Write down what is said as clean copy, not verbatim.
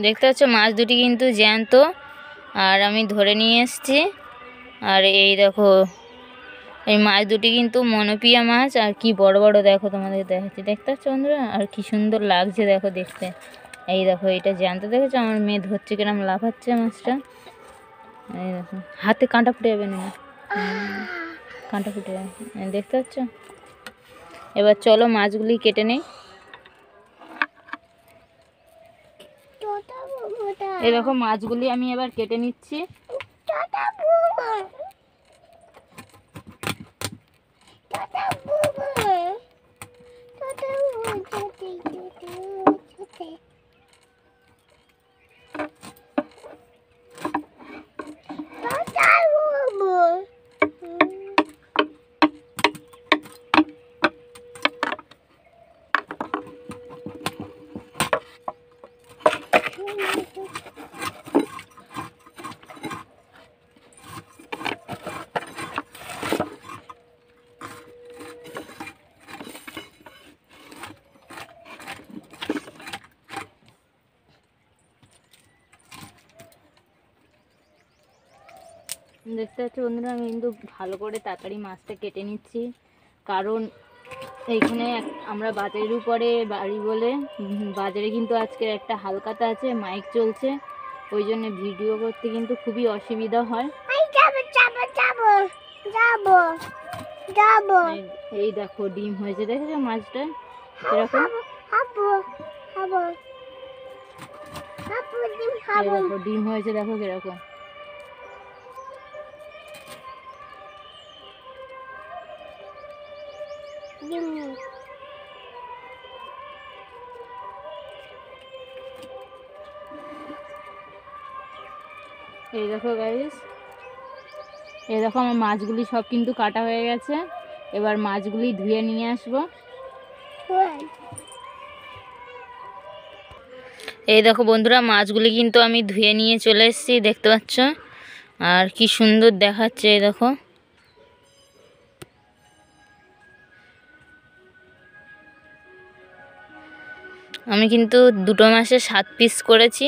দেখতে পাচ্ছ মাছ দুটি কিন্তু জ্যান্ত, আর আমি ধরে নিয়ে এসেছি। আর এই দেখো এই মাছ দুটি কিন্তু মনোপিয়া মাছ, আর কি বড় বড় দেখো, তোমাদের দেখাচ্ছি। দেখতে পাচ্ছ বন্ধুরা, আর কি সুন্দর লাগছে দেখো দেখতে। এই দেখো এটা জ্যান্ত, দেখেছো আমার মেয়ে ধরছে কিরম লাফাচ্ছে মাছটা। এই দেখো হাতে কাঁটা ফুটে যাবে না, কাঁটা ফুটে যাবে, দেখতে পাচ্ছ। এবার চলো মাছগুলি কেটে নেই। এই দেখো মাছগুলি আমি এবার কেটে নিচ্ছি। দেখতে পাচ্ছি বন্ধুরা, আমি কিন্তু ভালো করে তাড়াতাড়ি মাছটা কেটে নিচ্ছি, কারণ এইখানে আমরা বাজারের উপরে বাড়ি বলে বাজারে কিন্তু আজকের একটা হালখাতা আছে, মাইক চলছে, ওই জন্য ভিডিও করতে কিন্তু খুবই অসুবিধা হয়। এই দেখো ডিম হয়েছে, দেখেছো মাছটা এরকম, দেখো ডিম হয়েছে, দেখো কিরকম। এই দেখো গাইস, এই দেখো আমার মাছগুলি সব কিন্তু কাটা হয়ে গেছে। এবার মাছগুলি ধুয়ে নিয়ে আসবো। এই দেখো বন্ধুরা, মাছগুলি কিন্তু আমি ধুয়ে নিয়ে চলে এসেছি, দেখতে পাচ্ছ, আর কি সুন্দর দেখাচ্ছে। এই দেখো আমি কিন্তু দুটো মাছে 7 পিস করেছি।